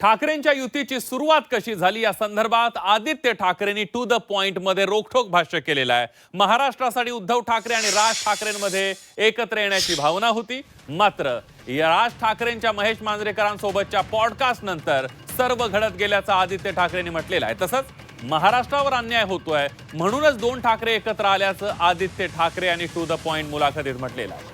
ठाकरेंच्या युतीची सुरुवात कशी झाली या संदर्भात आदित्य ठाकरेंनी टू द पॉइंट मध्ये रोखठोक भाष्य केलेलं आहे। महाराष्ट्रासाठी उद्धव ठाकरे आणि राज ठाकरेंमध्ये एकत्र येण्याची भावना होती, मात्र राज ठाकरेंच्या महेश मांजरेकरांसोबतच्या पॉडकास्ट नंतर सर्व घडत गेल्याचं आदित्य ठाकरेंनी म्हटलेलं आहे। तसंच महाराष्ट्रावर अन्याय होतोय म्हणूनच दोन ठाकरे एकत्र आल्याचं आदित्य ठाकरे यांनी टू द पॉइंट मुलाखतीत म्हटलेलं आहे।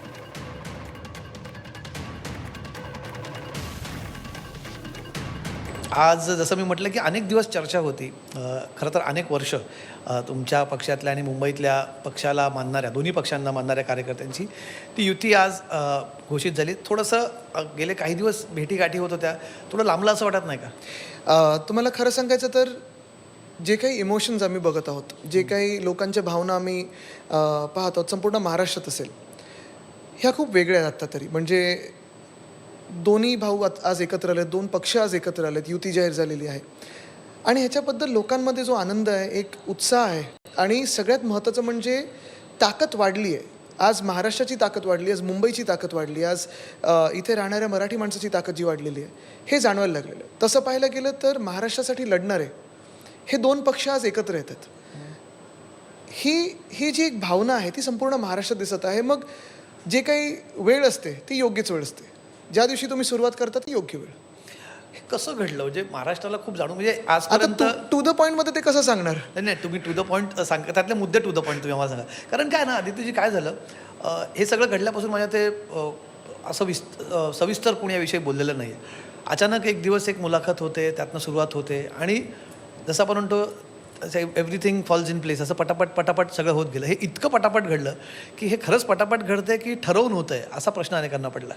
आज जसं मी म्हटलं की अनेक दिवस चर्चा होती, खरं तर अनेक वर्ष तुमच्या पक्षातल्या आणि मुंबईतल्या पक्षाला मानणाऱ्या दोन्ही पक्षांना मानणाऱ्या कार्यकर्त्यांची ती युती आज घोषित झाली। थोडंसं गेले काही दिवस भेटीगाठी होत होत्या, थोडं लांबलं असं वाटत नाही का? तुम्हाला खरं सांगायचं तर जे काही इमोशन्स आम्ही बघत आहोत, जे काही लोकांच्या भावना आम्ही पाहत आहोत, संपूर्ण महाराष्ट्रात असेल, ह्या खूप वेगळ्या आहेत आत्ता तरी। म्हणजे दोन्ही भाऊ आज एकत्र आलेत, दोन पक्ष आज एकत्र आलेत, युती जाहीर झालेली आहे आणि ह्याच्याबद्दल लोकांमध्ये जो आनंद आहे, एक उत्साह आहे आणि सगळ्यात महत्त्वाचं म्हणजे ताकद वाढली आहे। आज महाराष्ट्राची ताकद वाढली, आज मुंबईची ताकद वाढली, आज इथे राहणाऱ्या मराठी माणसाची ताकद जी वाढलेली आहे हे जाणवायला लागलेलं आहे। तसं पाहायला गेलं तर महाराष्ट्रासाठी लढणारे हे दोन पक्ष आज एकत्र येतात। ही जी एक भावना आहे ती संपूर्ण महाराष्ट्रात दिसत आहे। मग जे काही वेळ असते ती योग्यच वेळ असते, ज्या दिवशी तुम्ही सुरुवात करता ती योग्य वेळ। हे कसं घडलं म्हणजे महाराष्ट्राला खूप जाणून, म्हणजे आजपर्यंत टू द पॉईंटमध्ये ते कसं सांगणार? नाही, तुम्ही टू द पॉईंट सांग, त्यातले मुद्दे टू द पॉईंट तुम्ही आम्हाला सांगा। कारण काय ना आदित्यजी, काय झालं, हे सगळं घडल्यापासून माझ्या ते असं सविस्तर कोणी याविषयी बोललेलं नाही आहे। अचानक एक दिवस एक मुलाखत होते, त्यातनं सुरुवात होते आणि जसं आपण म्हणतो एव्हरीथिंग फॉल्स इन प्लेस, असं पटापट सगळं होत गेलं। हे इतकं पटापट घडलं की हे खरंच पटापट घडतंय की ठरवून होत आहे, असा प्रश्न अनेकांना पडला।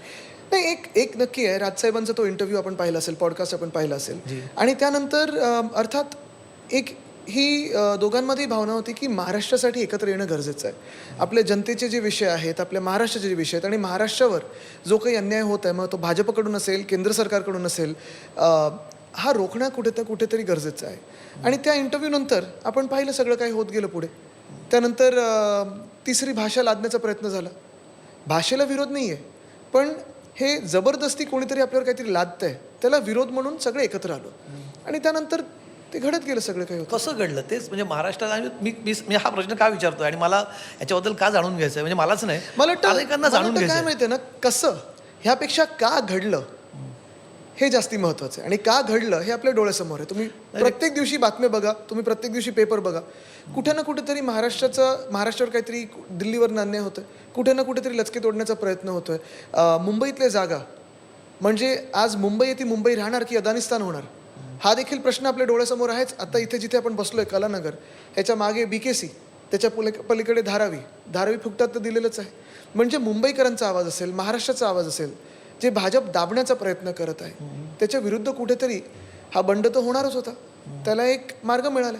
नाही, एक नक्की आहे, राजसाहेबांचा तो इंटरव्ह्यू आपण पाहिला असेल, पॉडकास्ट आपण पाहिला असेल आणि त्यानंतर अर्थात ही दोघांमध्ये भावना होती की महाराष्ट्रासाठी एकत्र येणं गरजेचं आहे। आपल्या जनतेचे जे विषय आहेत, आपल्या महाराष्ट्राचे जे विषय आहेत आणि महाराष्ट्रावर जो काही अन्याय होत आहे, मग तो भाजपकडून असेल, केंद्र सरकारकडून असेल, हा रोखणं कुठेतरी गरजेचं आहे। आणि त्या इंटरव्ह्यूनंतर आपण पाहिलं सगळं काही होत गेलं पुढे। त्यानंतर तिसरी भाषा लादण्याचा प्रयत्न झाला। भाषेला विरोध नाही आहे, पण हे जबरदस्ती कोणीतरी आपल्यावर काहीतरी लादतंय, त्याला विरोध म्हणून सगळे एकत्र आलो आणि त्यानंतर ते घडत गेलं सगळं काही। कसं घडलं तेच म्हणजे महाराष्ट्राला मी हा प्रश्न का विचारतोय आणि मला याच्याबद्दल का जाणून घ्यायचं आहे, म्हणजे मलाच नाही, मला अनेकांना जाणून घ्यायचं काय माहिती आहे ना, कसं ह्यापेक्षा का घडलं हे जास्ती महत्त्वाचं आहे। आणि का घडलं हे आपल्या डोळ्यासमोर आहे। तुम्ही प्रत्येक दिवशी बातम्या बघा, तुम्ही प्रत्येक दिवशी पेपर बघा, कुठे ना कुठेतरी महाराष्ट्रावर काहीतरी दिल्लीवरनं अन्याय होतोय, कुठे ना कुठेतरी लचके तोडण्याचा प्रयत्न होतोय। मुंबईतल्या जागा म्हणजे आज मुंबई ती मुंबई राहणार की अफगाणिस्तान होणार, हा देखील प्रश्न आपल्या डोळ्यासमोर आहेच। आता इथे जिथे आपण बसलोय कलानगर, ह्याच्या मागे BKC, त्याच्या पलीकडे धारावी फुकटात तर दिलेलंच आहे। म्हणजे मुंबईकरांचा आवाज असेल, महाराष्ट्राचा आवाज असेल, जे भाजप दाबण्याचा प्रयत्न करत आहे, त्याच्या विरुद्ध कुठेतरी हा बंड तर होणारच होता, त्याला एक मार्ग मिळाला।